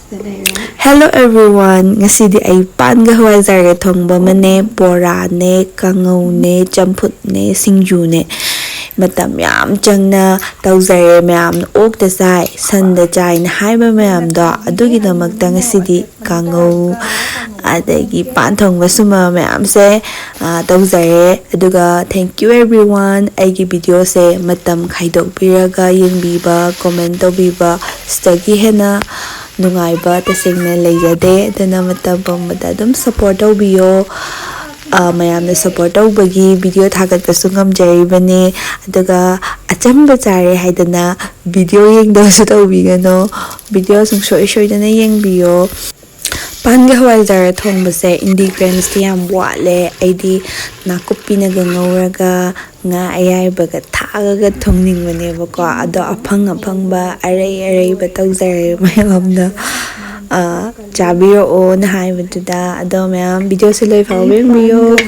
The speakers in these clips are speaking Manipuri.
Hello everyone! Ngasidi ay pan Hawaijar Thongba mane, Bora ne, Kanghou ne, Chamfut ne, Singju ne. Matam yam changna tawzare mayam okta sai, sanda chai na haiba mayam do adugidamakta ngasidi Kanghou adagi Pan Thongba suma mayam se tawzare. Aduga thank you everyone. Aigi video se matam khaidokpiraga yengbiba, comment tawbiba, stagi hena nungaiba tasengna leijade adana matam pamada adum support tawbiyo. mayamna support tawbagi video thagatpasu ngamjaribane aduga achamba chare haidana video yengdasu tawbigano, video sungsoi soidana yengbiyo. Pan Hawaijar Thongba se ingredients ti yam wale, aidi nakupi na ngauraga nga ayaibaga thagaga thongningbanebako ado apang-apangba aray-arayba tawzare mayamna chabiro na haibaduda ado mayam video se loi faw yengbiyo.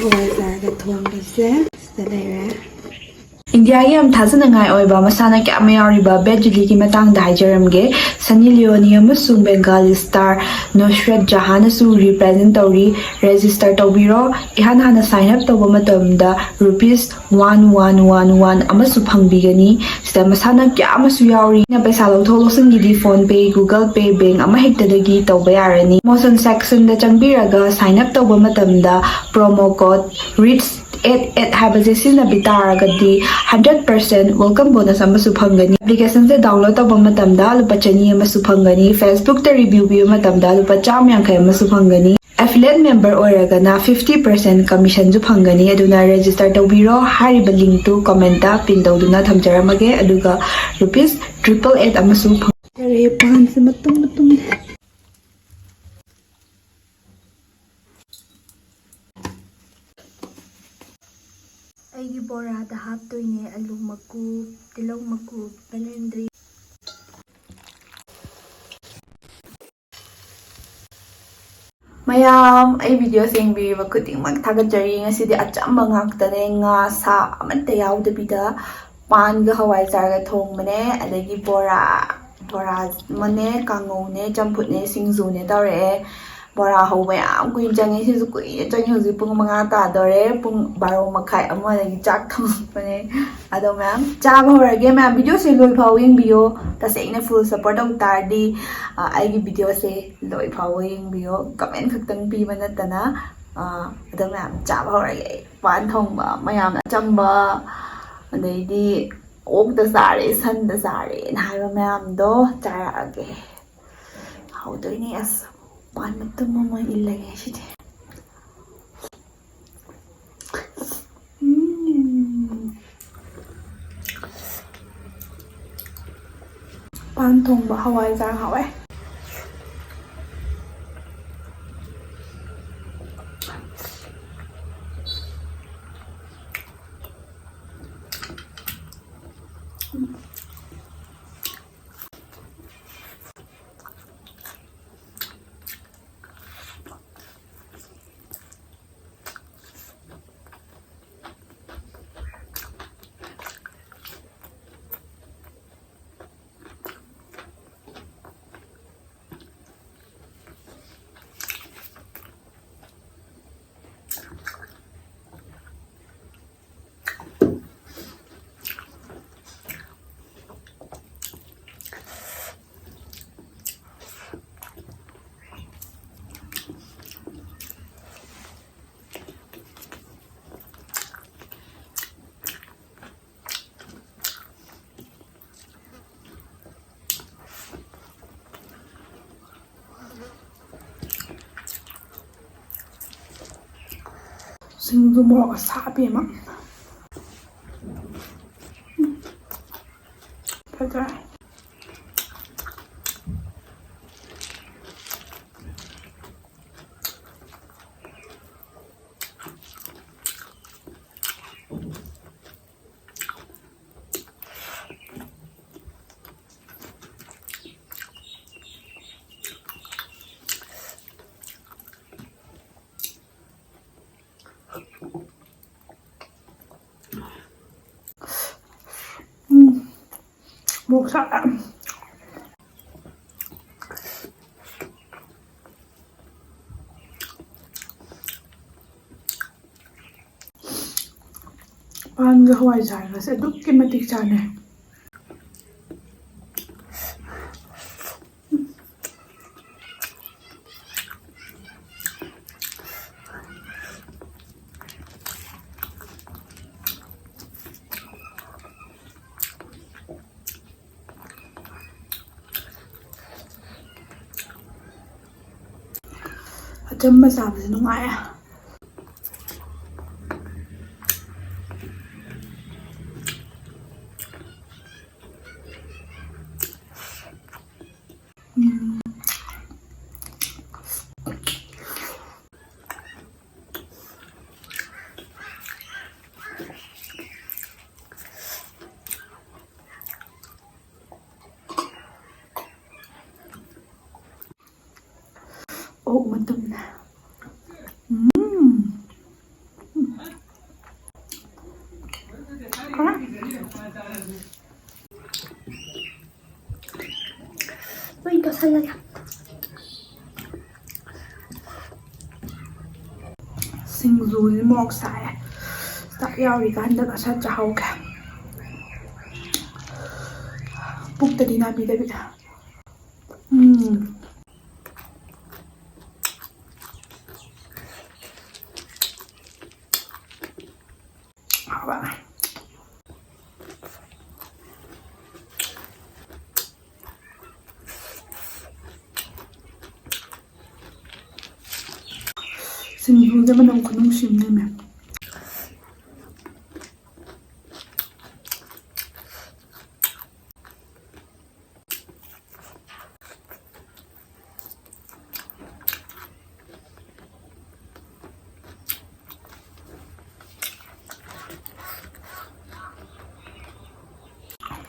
India yam thazanangai oiba masana kya mayariba bedjuli ki matang da haijaramge Sunny Leone amasung Bengali star Nusrat Jahan su represent tawri register tawbiro ihan hana sign up tawba matamda ₹1111 amasu phangbigani sida masana kya amasu yauri na paisa lawtholosing gidi phone pay Google Pay bank ama hektadagi tawba yarani motion section da changbiraga sign up tawba matamda promo code REACH 88 habase sina bitaragadi 100% welcome bonus amasu phangani. Application se download tawba matamda lupa chani amasu phangani. Facebook ta review biyo matamda lupa 100 amasu phangani. Affiliate member oiragana 50% commission ju phangani. Aduna register tawbiro hariba link to comment ta pin tawduna thamjaramage aduga ₹888 amasu phangani. Pan se matum Aigi bora da haptoine alu makub, tilaw makub, balendri. Mayam ay video singbi makuting magtagadjari ngasidi achamba ngaktane nga sa amanta yawdabida pan Hawaijar Thongba ne adagi bora mane, Kanghou ne, Chamfut ne, Singju ne tawre. Bora hauba yam kuin changi sisu kui changi huzi pung manga tadore pung 12:30 amadagi chak thongpane ado ma'am chaba horage ma'am video se loi phaw yengbiyo tasengna full support taw tardi aigi video se loi phaw yengbiyo comment khaktang piba natana ado ma'am chaba horage Pan Thongba mayamna chamba adaidi okda sare sanda sare na haiba ma'am do charage haudoini as Pan matum mo ilagay siya. Pan Thongba Hawaijar Hawaii. Singju mo sabi ma. Pada. Một sắc ꯄꯥꯟꯒ ꯍꯋꯥꯏꯖꯥꯔꯒꯁꯦ ꯑꯗꯨꯛꯀꯤ ꯃꯇꯤꯛ ꯆꯥꯅꯩ. ꯑꯆꯝꯕ ꯆꯥꯕꯁꯦ ꯅꯨꯡꯉꯥꯏꯌꯦ. ꯑꯣꯛ ꯃꯇꯨꯝꯅꯦ. ꯁꯤꯡꯖꯨꯁꯤ ꯃꯣꯔꯣꯛ ꯁꯥꯏꯌꯦ. ꯆꯥꯛ ꯌꯥꯎꯔꯤꯀꯥꯟꯗꯒ ꯁꯠ ꯆꯥꯍꯧꯒꯦ. ꯄꯨꯛꯇꯗꯤ ꯅꯥꯕꯤꯗꯕꯤꯗ. ꯍꯥꯎꯕ. ꯁꯤꯡꯖꯨꯁꯦ ꯃꯅꯝ ꯈꯨꯅꯨꯡꯁꯤꯝꯅꯦꯃꯦ.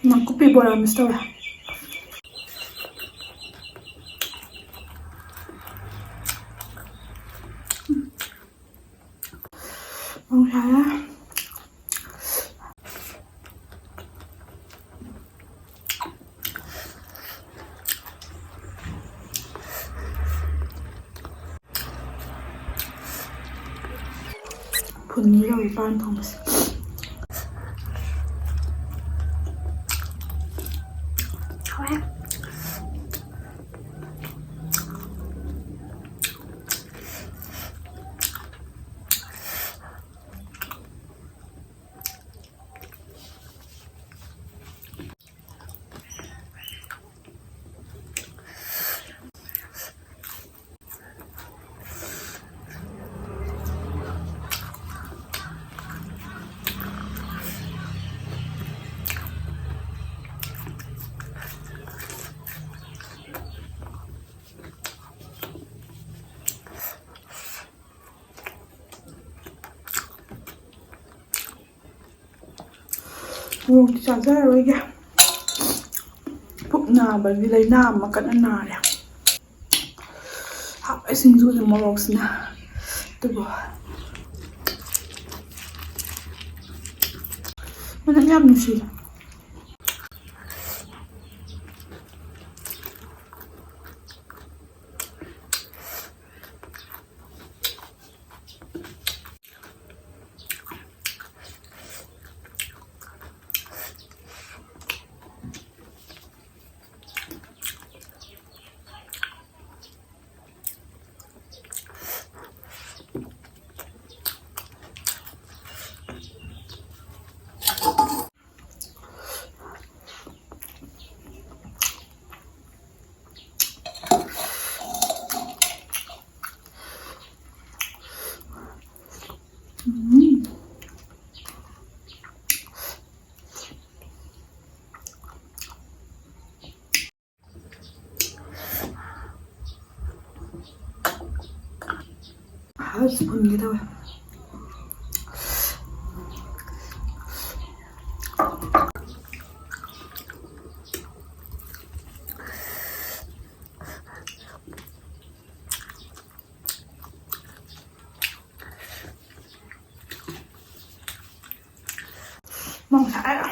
ꯅꯥꯀꯨꯞꯄꯤ ꯕꯣꯔꯥ ꯃꯤꯁ ꯇꯧꯋꯦ. ꯅꯨꯡꯁꯥꯏꯌꯦ. ꯐꯨꯟꯅꯤ ꯂꯧꯏ ꯄꯥꯟ ꯊꯣꯡꯕꯁꯦ. ꯃꯣꯔꯣꯛꯇꯤ ꯆꯥꯖꯔꯔꯣꯏꯒꯦ. ꯄꯨꯛ ꯅꯥꯕꯒꯤ ꯂꯩꯅꯥ ꯑꯃ ꯀꯟꯅ ꯅꯥꯔꯦ. ꯍꯥꯎꯋꯦ ꯁꯤꯡꯖꯨꯁꯦ ꯃꯣꯔꯣꯛꯁꯤꯅ. ꯑꯗꯨꯕꯨ ꯃꯅꯝ ꯌꯥꯝ ꯅꯨꯡꯁꯤꯌꯦ. ꯍꯁ ꯐꯨꯟꯒꯦ ꯇꯧꯋꯦ. ꯅꯨꯡꯁꯥꯏꯌꯦ.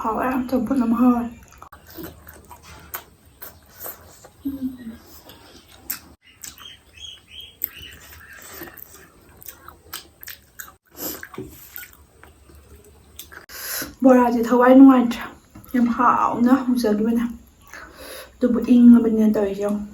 Hawai Chamfut nama Hawai. Bora thì Hawai nuai cha. Yam hao na hujag bana. Tubu ing bana tawai jong.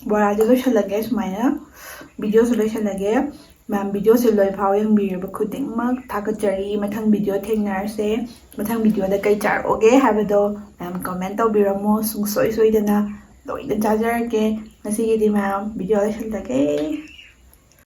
Bora di loisalage sumaina video se loisalage ma'am video se loi phau yang birba khuding mak thakachari mathang video thengnar se mathang video da kai char oge habado ma'am comment tawbiramo sungsoi soidana loida jajar ke ngasi di ma'am video loisalage